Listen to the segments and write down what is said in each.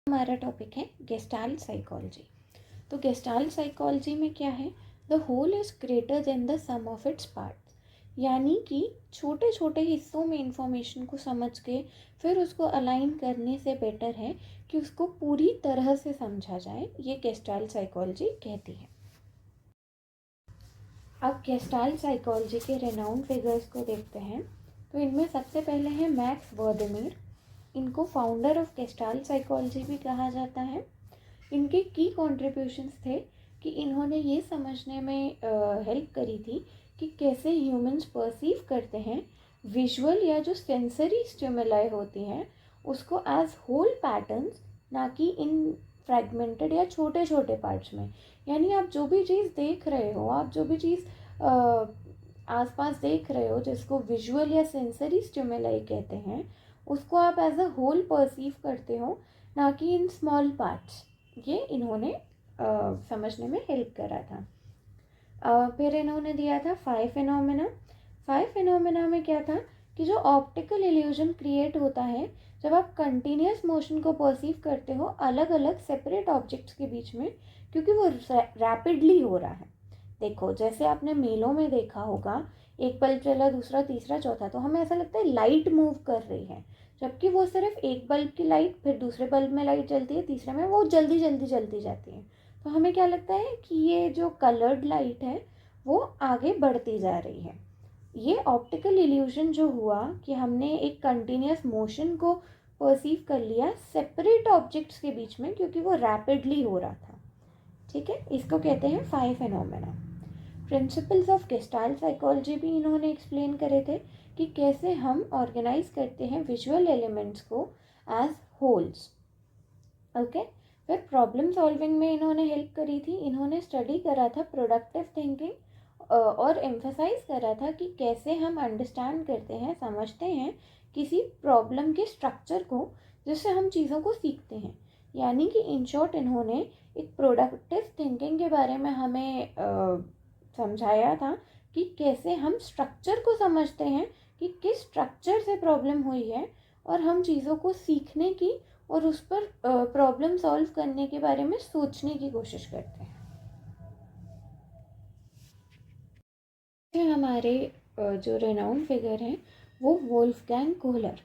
हमारा टॉपिक है gestalt psychology. तो गेस्टाल्ट साइकोलॉजी में क्या है, the whole is greater than the sum of its parts, यानी कि छोटे छोटे हिस्सों में इंफॉर्मेशन को समझ के फिर उसको अलाइन करने से बेटर है कि उसको पूरी तरह से समझा जाए, ये गेस्टाल्ट साइकोलॉजी कहती है। अब गेस्टाल्ट साइकोलॉजी के रेनाउंड फिगर्स को देखते हैं। तो इनमें सबसे पहले है मैक्स वर्देमीर। इनको फाउंडर ऑफ गेस्टाल्ट साइकोलॉजी भी कहा जाता है। इनके की कॉन्ट्रीब्यूशंस थे कि इन्होंने ये समझने में हेल्प करी थी कि कैसे ह्यूमंस परसीव करते हैं विजुअल या जो सेंसरी स्टिमुलाई होती हैं उसको एज होल पैटर्न्स, ना कि इन फ्रैगमेंटेड या छोटे छोटे पार्ट्स में। यानी आप जो भी चीज़ देख रहे हो, आप जो भी चीज़ आसपास देख रहे हो जिसको विजुअल या सेंसरी स्टिमुलाई कहते हैं, उसको आप एज अ होल परसीव करते हो, ना कि इन स्मॉल पार्ट्स। ये इन्होंने समझने में हेल्प करा था। फिर इन्होंने दिया था 5 फिनोमेना। 5 फिनोमेना में क्या था कि जो ऑप्टिकल इल्यूजन क्रिएट होता है जब आप कंटिन्यूस मोशन को परसीव करते हो अलग अलग सेपरेट ऑब्जेक्ट्स के बीच में, क्योंकि वो रैपिडली हो रहा है। देखो, जैसे आपने मेलों में देखा होगा, एक बल्ब चला, दूसरा, तीसरा, चौथा, तो हमें ऐसा लगता है लाइट मूव कर रही है, जबकि वो सिर्फ एक बल्ब की लाइट, फिर दूसरे बल्ब में लाइट जलती है, तीसरे में, वो जल्दी जल्दी जलती जाती है। तो हमें क्या लगता है कि ये जो कलर्ड लाइट है वो आगे बढ़ती जा रही है। ये ऑप्टिकल इल्यूजन जो हुआ कि हमने एक कंटिन्यूस मोशन को परसीव कर लिया सेपरेट ऑब्जेक्ट्स के बीच में, क्योंकि वो रैपिडली हो रहा था। ठीक है, इसको कहते हैं 5 phenomena. Principles of gestalt psychology भी इन्होंने एक्सप्लेन करे थे कि कैसे हम ऑर्गेनाइज करते हैं विजुअल एलिमेंट्स को एज होल्स। ओके, फिर प्रॉब्लम सॉल्विंग में इन्होंने हेल्प करी थी। इन्होंने स्टडी करा था प्रोडक्टिव थिंकिंग और एम्फसाइज करा था कि कैसे हम अंडरस्टैंड करते हैं, समझते हैं किसी प्रॉब्लम के स्ट्रक्चर को, जिससे हम चीज़ों को सीखते हैं। यानी कि इन शॉर्ट इन्होंने एक प्रोडक्टिव थिंकिंग के बारे में हमें समझाया था कि कैसे हम स्ट्रक्चर को समझते हैं कि किस स्ट्रक्चर से प्रॉब्लम हुई है, और हम चीज़ों को सीखने की और उस पर प्रॉब्लम सॉल्व करने के बारे में सोचने की कोशिश करते हैं। हमारे जो रेनाउंड फिगर हैं वो वोल्फगैंग कोहलर।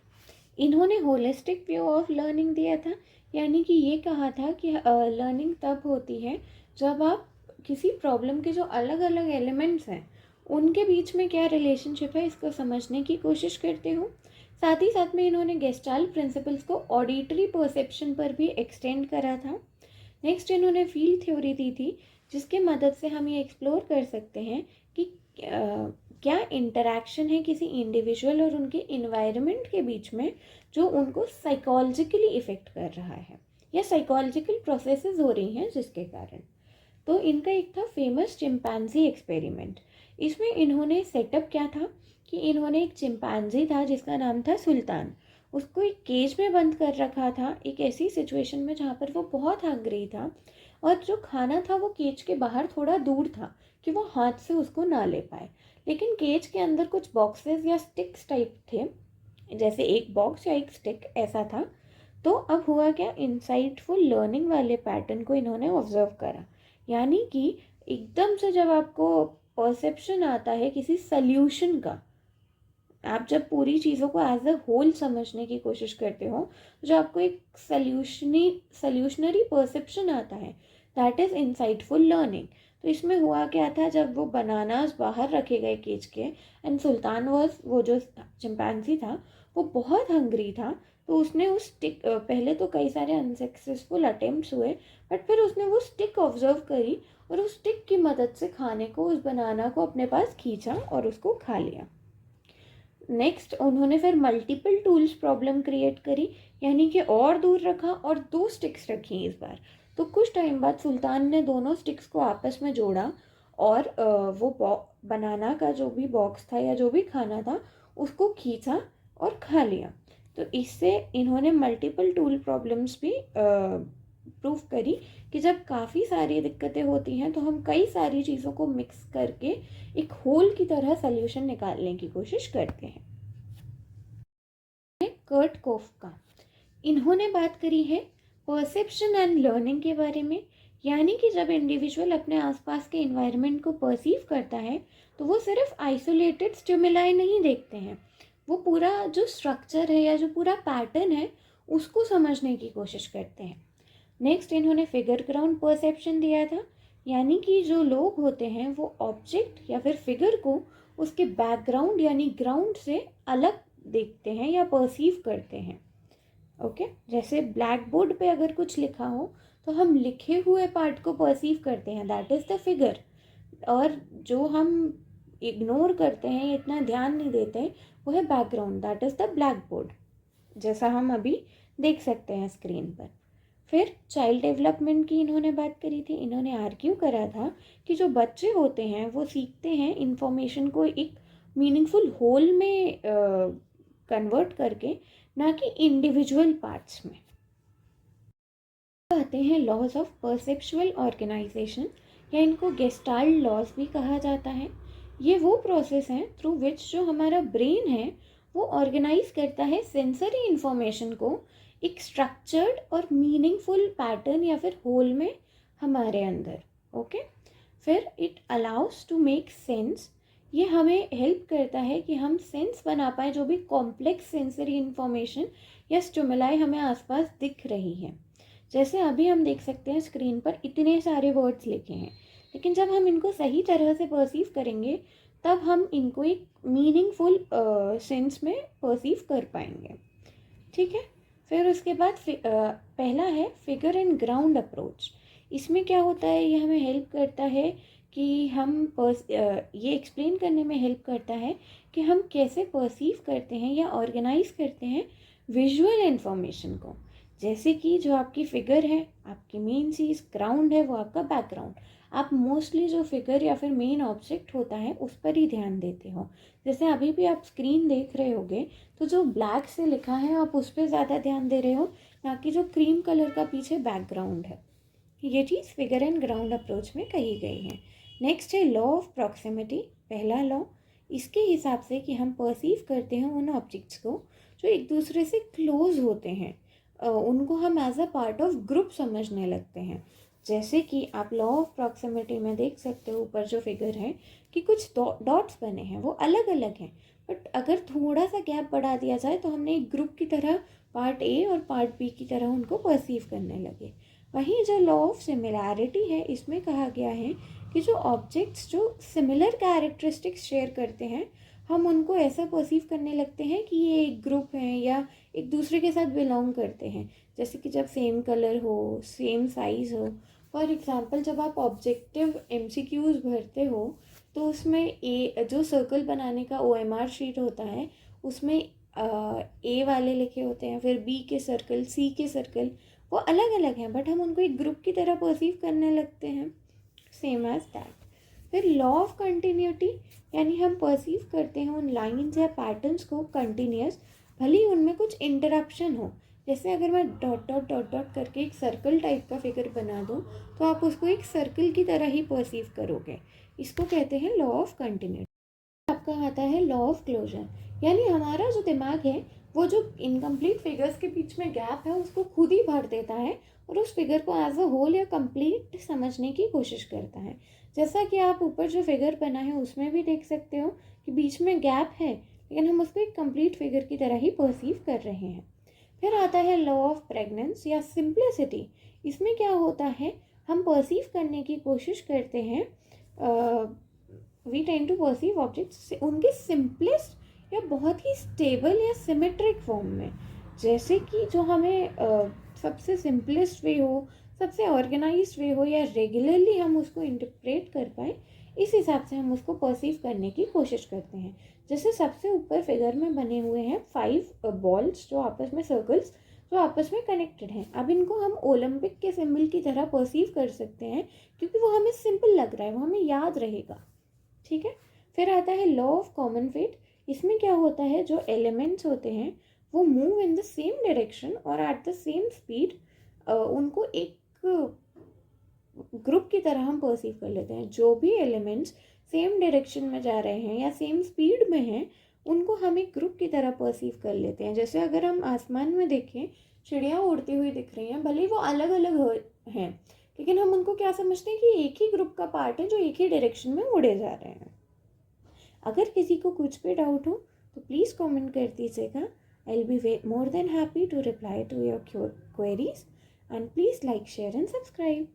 इन्होंने होलिस्टिक व्यू ऑफ लर्निंग दिया था, यानी कि ये कहा था कि लर्निंग तब होती है जब आप किसी प्रॉब्लम के जो अलग अलग एलिमेंट्स हैं उनके बीच में क्या रिलेशनशिप है इसको समझने की कोशिश करते हो। साथ ही साथ में इन्होंने गेस्टाल्ट प्रिंसिपल्स को ऑडिटरी परसेप्शन पर भी एक्सटेंड करा था। नेक्स्ट इन्होंने फील्ड थ्योरी दी थी, जिसके मदद से हम ये एक्सप्लोर कर सकते हैं कि क्या इंटरैक्शन है किसी इंडिविजुअल और उनके इन्वायरमेंट के बीच में जो उनको साइकोलॉजिकली इफ़ेक्ट कर रहा है, या साइकोलॉजिकल प्रोसेसेस हो रही हैं जिसके कारण। तो इनका एक था फेमस चिंपैंजी एक्सपेरिमेंट। इसमें इन्होंने सेटअप क्या था कि इन्होंने एक चिंपैंजी था जिसका नाम था सुल्तान, उसको एक केज में बंद कर रखा था, एक ऐसी सिचुएशन में जहाँ पर वो बहुत हंग्री था, और जो खाना था वो केज के बाहर थोड़ा दूर था कि वो हाथ से उसको ना ले पाए। लेकिन केज के अंदर कुछ बॉक्सेस या स्टिक्स टाइप थे, जैसे एक बॉक्स या एक स्टिक ऐसा था। तो अब हुआ क्या, इनसाइटफुल लर्निंग वाले पैटर्न को इन्होंने ऑब्जर्व करा। यानी कि एकदम से जब आपको परसेप्शन आता है किसी सल्यूशन का, आप जब पूरी चीज़ों को एज अ होल समझने की कोशिश करते हो, जो आपको एक सल्यूशनरी परसेप्शन आता है, दैट इज़ इनसाइटफुल लर्निंग। तो इसमें हुआ क्या था, जब वो बनानास बाहर रखे गए केज के, एंड सुल्तान वो जो चिंपैंजी था वो बहुत हंग्री था, तो उसने उस स्टिक, पहले तो कई सारे अनसक्सेसफुल अटेम्प्ट्स हुए, बट फिर उसने वो स्टिक ऑब्जर्व करी और उस स्टिक की मदद से खाने को, उस बनाना को अपने पास खींचा और उसको खा लिया। नेक्स्ट उन्होंने फिर मल्टीपल टूल्स प्रॉब्लम क्रिएट करी, यानी कि और दूर रखा और 2 स्टिक्स रखी इस बार। तो कुछ टाइम बाद सुल्तान ने दोनों स्टिक्स को आपस में जोड़ा और वो बनाना का जो भी बॉक्स था या जो भी खाना था उसको खींचा और खा लिया। तो इससे इन्होंने मल्टीपल टूल प्रॉब्लम्स भी प्रूव करी कि जब काफ़ी सारी दिक्कतें होती हैं तो हम कई सारी चीज़ों को मिक्स करके एक होल की तरह सल्यूशन निकालने की कोशिश करते हैं। कर्ट कोफ का, इन्होंने बात करी है परसेप्शन एंड लर्निंग के बारे में, यानी कि जब इंडिविजुअल अपने आसपास के इन्वायरमेंट को परसीव करता है तो वो सिर्फ आइसोलेटेड स्टिमुलाई नहीं देखते हैं, वो पूरा जो स्ट्रक्चर है या जो पूरा पैटर्न है उसको समझने की कोशिश करते हैं। नेक्स्ट इन्होंने फिगर ग्राउंड परसेप्शन दिया था, यानी कि जो लोग होते हैं वो ऑब्जेक्ट या फिर फिगर को उसके बैकग्राउंड यानी ग्राउंड से अलग देखते हैं या परसीव करते हैं। ओके, जैसे ब्लैक बोर्ड पे अगर कुछ लिखा हो तो हम लिखे हुए पार्ट को परसीव करते हैं, दैट इज़ द फिगर, और जो हम इग्नोर करते हैं, इतना ध्यान नहीं देते, वो है background, that is the black board, जैसा हम अभी देख सकते हैं स्क्रीन पर। फिर चाइल्ड डेवलपमेंट की इन्होंने बात करी थी। इन्होंने आर्ग्यू करा था कि जो बच्चे होते हैं वो सीखते हैं इंफॉर्मेशन को एक मीनिंगफुल होल में कन्वर्ट करके, ना कि इंडिविजुअल पार्ट्स में। आते हैं लॉज ऑफ परसेप्चुअल ऑर्गेनाइजेशन, या इनको गेस्टाल्ट लॉज भी कहा जाता है। ये वो प्रोसेस हैं थ्रू विच जो हमारा ब्रेन है वो ऑर्गेनाइज करता है सेंसरी इंफॉर्मेशन को एक स्ट्रक्चर्ड और मीनिंगफुल पैटर्न या फिर होल में हमारे अंदर। ओके, फिर it allows to make sense, ये हमें हेल्प करता है कि हम सेंस बना पाए जो भी कॉम्प्लेक्स सेंसरी इंफॉर्मेशन या स्टिमुलाई हमें आसपास दिख रही है। जैसे अभी हम देख सकते हैं स्क्रीन पर इतने सारे वर्ड्स लिखे हैं, लेकिन जब हम इनको सही तरह से परसीव करेंगे तब हम इनको एक मीनिंगफुल सेंस में परसीव कर पाएंगे। ठीक है, फिर उसके बाद पहला है फिगर एंड ग्राउंड अप्रोच। इसमें क्या होता है, ये हमें हेल्प करता है कि हम ये एक्सप्लेन करने में हेल्प करता है कि हम कैसे परसीव करते हैं या ऑर्गेनाइज करते हैं विजुअल इन्फॉर्मेशन को। जैसे कि जो आपकी फिगर है आपकी मेन चीज़, ग्राउंड है वो आपका बैकग्राउंड, आप मोस्टली जो फिगर या फिर मेन ऑब्जेक्ट होता है उस पर ही ध्यान देते हो। जैसे अभी भी आप स्क्रीन देख रहे होगे तो जो ब्लैक से लिखा है आप उस पर ज़्यादा ध्यान दे रहे हो, ना कि जो क्रीम कलर का पीछे बैकग्राउंड है। ये चीज़ फिगर एंड ग्राउंड अप्रोच में कही गई है। नेक्स्ट है लॉ ऑफ प्रॉक्सिमिटी, पहला लॉ, इसके हिसाब से कि हम परसीव करते हैं उन ऑब्जेक्ट्स को जो एक दूसरे से क्लोज होते हैं, उनको हम as a part of group समझने लगते हैं। जैसे कि आप लॉ ऑफ प्रॉक्सिमिटी में देख सकते हो ऊपर जो फिगर है कि कुछ डॉट्स बने हैं वो अलग अलग हैं, बट अगर थोड़ा सा गैप बढ़ा दिया जाए तो हमने एक ग्रुप की तरह पार्ट ए और पार्ट बी की तरह उनको परसीव करने लगे। वहीं जो लॉ ऑफ सिमिलैरिटी है इसमें कहा गया है कि जो ऑब्जेक्ट्स जो सिमिलर कैरेक्टरिस्टिक्स शेयर करते हैं हम उनको ऐसा परसीव करने लगते हैं कि ये एक ग्रुप है या एक दूसरे के साथ बिलोंग करते हैं। जैसे कि जब सेम कलर हो, सेम साइज़ हो। फॉर एग्ज़ाम्पल जब आप ऑब्जेक्टिव MCQs भरते हो तो उसमें ए जो सर्कल बनाने का OMR शीट होता है उसमें A वाले लिखे होते हैं, फिर B के सर्कल, C के सर्कल, वो अलग अलग हैं बट हम उनको एक ग्रुप की तरह परसीव करने लगते हैं, सेम एज दैट। फिर लॉ ऑफ कंटिन्यूटी, यानी हम परसीव करते हैं उन लाइंस या पैटर्न्स को कंटिन्यूस, भले ही उनमें कुछ इंटरप्शन हो। जैसे अगर मैं डॉट डॉट डॉट डॉट करके एक सर्कल टाइप का फिगर बना दूँ तो आप उसको एक सर्कल की तरह ही परसीव करोगे, इसको कहते हैं लॉ ऑफ कंटिन्यूटी। आपका आता है लॉ ऑफ क्लोजर, यानी हमारा जो दिमाग है वो जो इनकम्प्लीट फिगर्स के बीच में गैप है उसको खुद ही भर देता है और उस फिगर को एज अ होल या कंप्लीट समझने की कोशिश करता है। जैसा कि आप ऊपर जो फिगर बना है उसमें भी देख सकते हो कि बीच में गैप है लेकिन हम उसको एक कंप्लीट फिगर की तरह ही परसीव कर रहे हैं। फिर आता है लॉ ऑफ प्रेग्नेंस या सिंप्लिसिटी। इसमें क्या होता है, हम परसीव करने की कोशिश करते हैं, we tend to perceive objects उनके सिंपलेस्ट या बहुत ही स्टेबल या सिमेट्रिक फॉर्म में। जैसे कि जो हमें सबसे सिंपलेस्ट वे हो, सबसे ऑर्गेनाइज्ड वे हो या रेगुलरली हम उसको इंटरप्रेट कर पाए, इस हिसाब से हम उसको परसीव करने की कोशिश करते हैं। जैसे सबसे ऊपर फिगर में बने हुए हैं 5 बॉल्स जो आपस में सर्कल्स जो आपस में कनेक्टेड हैं। अब इनको हम ओलंपिक के सिंबल की तरह परसीव कर सकते हैं क्योंकि वो हमें सिंपल लग रहा है, वो हमें याद रहेगा। ठीक है, फिर आता है लॉ ऑफ कॉमन फेट। इसमें क्या होता है, जो एलिमेंट्स होते हैं वो move in the same direction और एट द सेम स्पीड, उनको एक ग्रुप की तरह हम परसीव कर लेते हैं। जो भी एलिमेंट्स सेम डायरेक्शन में जा रहे हैं या सेम स्पीड में हैं उनको हम एक ग्रुप की तरह परसीव कर लेते हैं। जैसे अगर हम आसमान में देखें, चिड़िया उड़ती हुई दिख रही हैं, भले ही वो अलग अलग हैं, लेकिन हम उनको क्या समझते हैं कि एक ही ग्रुप का पार्ट है जो एक ही डायरेक्शन में उड़े जा रहे हैं। अगर किसी को कुछ भी डाउट हो तो प्लीज़ कमेंट कर दीजिएगा। I will be more than happy to reply to your queries, and please like, share and subscribe.